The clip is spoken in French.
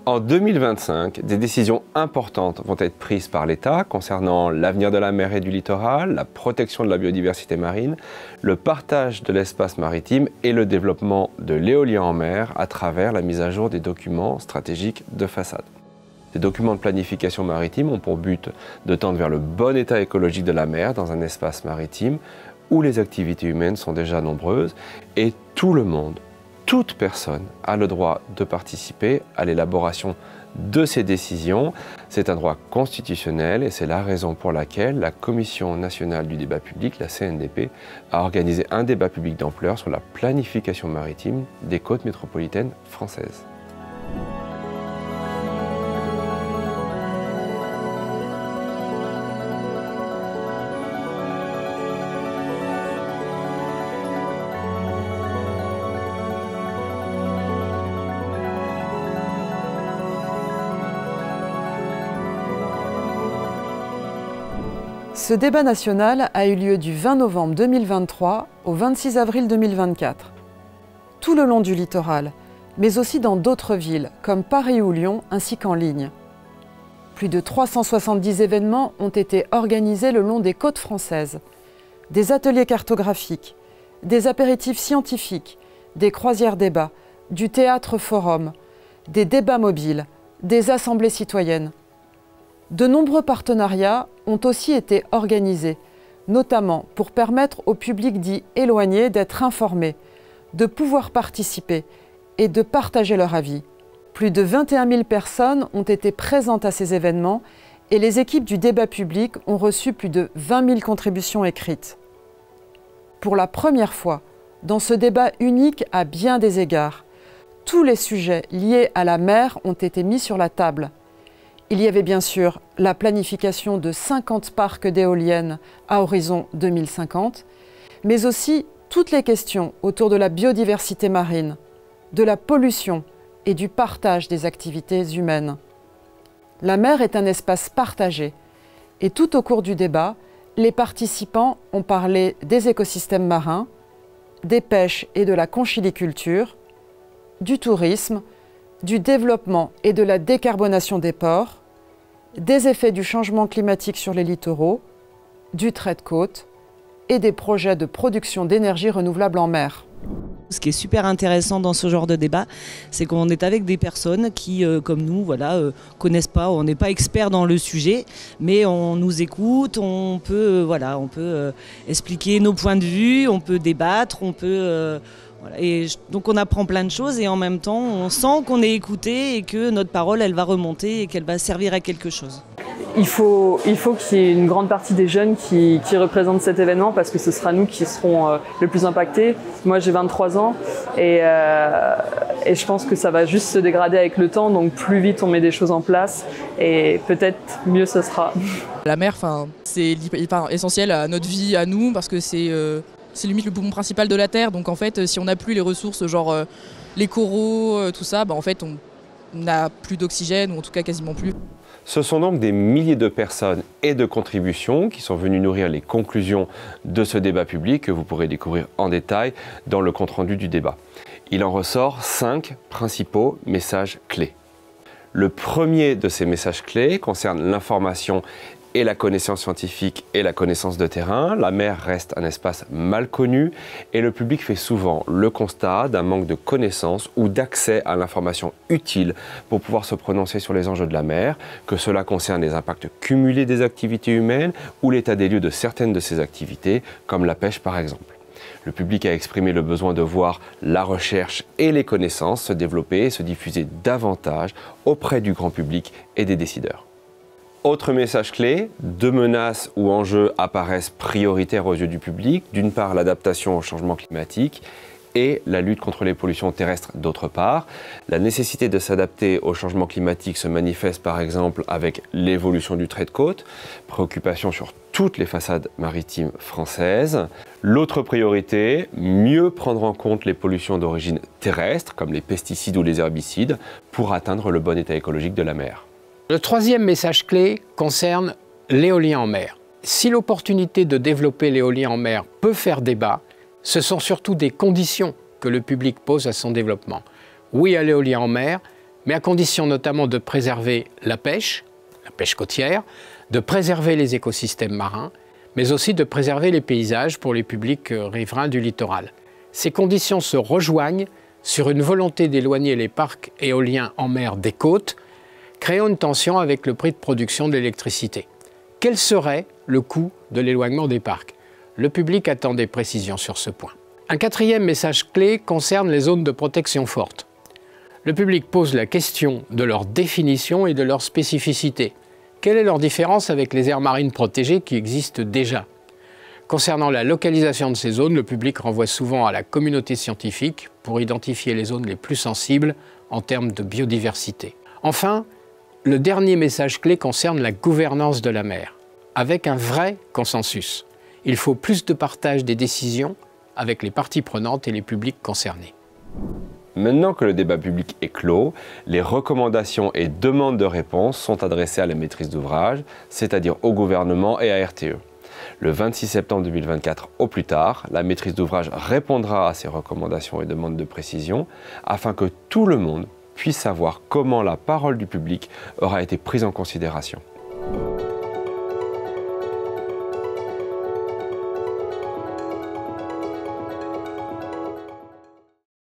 En 2025, des décisions importantes vont être prises par l'État concernant l'avenir de la mer et du littoral, la protection de la biodiversité marine, le partage de l'espace maritime et le développement de l'éolien en mer à travers la mise à jour des documents stratégiques de façade. Ces documents de planification maritime ont pour but de tendre vers le bon état écologique de la mer dans un espace maritime où les activités humaines sont déjà nombreuses et tout le monde, toute personne a le droit de participer à l'élaboration de ces décisions. C'est un droit constitutionnel et c'est la raison pour laquelle la Commission nationale du débat public, la CNDP, a organisé un débat public d'ampleur sur la planification maritime des côtes métropolitaines françaises. Ce débat national a eu lieu du 20 novembre 2023 au 26 avril 2024. Tout le long du littoral, mais aussi dans d'autres villes comme Paris ou Lyon, ainsi qu'en ligne. Plus de 370 événements ont été organisés le long des côtes françaises. Des ateliers cartographiques, des apéritifs scientifiques, des croisières débats, du théâtre forum, des débats mobiles, des assemblées citoyennes. De nombreux partenariats ont aussi été organisés, notamment pour permettre au public dit éloigné d'être informé, de pouvoir participer et de partager leur avis. Plus de 21 000 personnes ont été présentes à ces événements et les équipes du débat public ont reçu plus de 20 000 contributions écrites. Pour la première fois, dans ce débat unique à bien des égards, tous les sujets liés à la mer ont été mis sur la table. Il y avait bien sûr la planification de 50 parcs d'éoliennes à horizon 2050, mais aussi toutes les questions autour de la biodiversité marine, de la pollution et du partage des activités humaines. La mer est un espace partagé et tout au cours du débat, les participants ont parlé des écosystèmes marins, des pêches et de la conchiliculture, du tourisme, du développement et de la décarbonation des ports, des effets du changement climatique sur les littoraux, du trait de côte et des projets de production d'énergie renouvelable en mer. Ce qui est super intéressant dans ce genre de débat, c'est qu'on est avec des personnes qui, comme nous, connaissent pas, on n'est pas experts dans le sujet, mais on nous écoute, on peut expliquer nos points de vue, on peut débattre, et donc on apprend plein de choses et en même temps on sent qu'on est écouté et que notre parole elle va remonter et qu'elle va servir à quelque chose. Il faut qu'il y ait une grande partie des jeunes qui représentent cet événement parce que ce sera nous qui serons le plus impactés. Moi j'ai 23 ans et je pense que ça va juste se dégrader avec le temps, donc plus vite on met des choses en place et peut-être mieux ce sera. La mer, c'est essentiel à notre vie, à nous, parce que c'est limite le poumon principal de la Terre, donc en fait si on n'a plus les ressources genre les coraux, tout ça, en fait on n'a plus d'oxygène ou en tout cas quasiment plus. Ce sont donc des milliers de personnes et de contributions qui sont venues nourrir les conclusions de ce débat public que vous pourrez découvrir en détail dans le compte-rendu du débat. Il en ressort 5 principaux messages clés. Le premier de ces messages clés concerne l'information et la connaissance scientifique et la connaissance de terrain. La mer reste un espace mal connu et le public fait souvent le constat d'un manque de connaissances ou d'accès à l'information utile pour pouvoir se prononcer sur les enjeux de la mer, que cela concerne les impacts cumulés des activités humaines ou l'état des lieux de certaines de ces activités, comme la pêche par exemple. Le public a exprimé le besoin de voir la recherche et les connaissances se développer et se diffuser davantage auprès du grand public et des décideurs. Autre message clé, 2 menaces ou enjeux apparaissent prioritaires aux yeux du public. D'une part, l'adaptation au changement climatique et la lutte contre les pollutions terrestres d'autre part. La nécessité de s'adapter au changement climatique se manifeste par exemple avec l'évolution du trait de côte, préoccupation sur toutes les façades maritimes françaises. L'autre priorité, mieux prendre en compte les pollutions d'origine terrestre, comme les pesticides ou les herbicides, pour atteindre le bon état écologique de la mer. Le troisième message clé concerne l'éolien en mer. Si l'opportunité de développer l'éolien en mer peut faire débat, ce sont surtout des conditions que le public pose à son développement. Oui à l'éolien en mer, mais à condition notamment de préserver la pêche côtière, de préserver les écosystèmes marins, mais aussi de préserver les paysages pour les publics riverains du littoral. Ces conditions se rejoignent sur une volonté d'éloigner les parcs éoliens en mer des côtes, créant une tension avec le prix de production de l'électricité. Quel serait le coût de l'éloignement des parcs? Le public attend des précisions sur ce point. Un quatrième message clé concerne les zones de protection forte. Le public pose la question de leur définition et de leur spécificité. Quelle est leur différence avec les aires marines protégées qui existent déjà? Concernant la localisation de ces zones, le public renvoie souvent à la communauté scientifique pour identifier les zones les plus sensibles en termes de biodiversité. Enfin, le dernier message clé concerne la gouvernance de la mer, avec un vrai consensus. Il faut plus de partage des décisions avec les parties prenantes et les publics concernés. Maintenant que le débat public est clos, les recommandations et demandes de réponse sont adressées à la maîtrise d'ouvrage, c'est-à-dire au gouvernement et à RTE. Le 26 septembre 2024 au plus tard, la maîtrise d'ouvrage répondra à ces recommandations et demandes de précision afin que tout le monde puisse savoir comment la parole du public aura été prise en considération.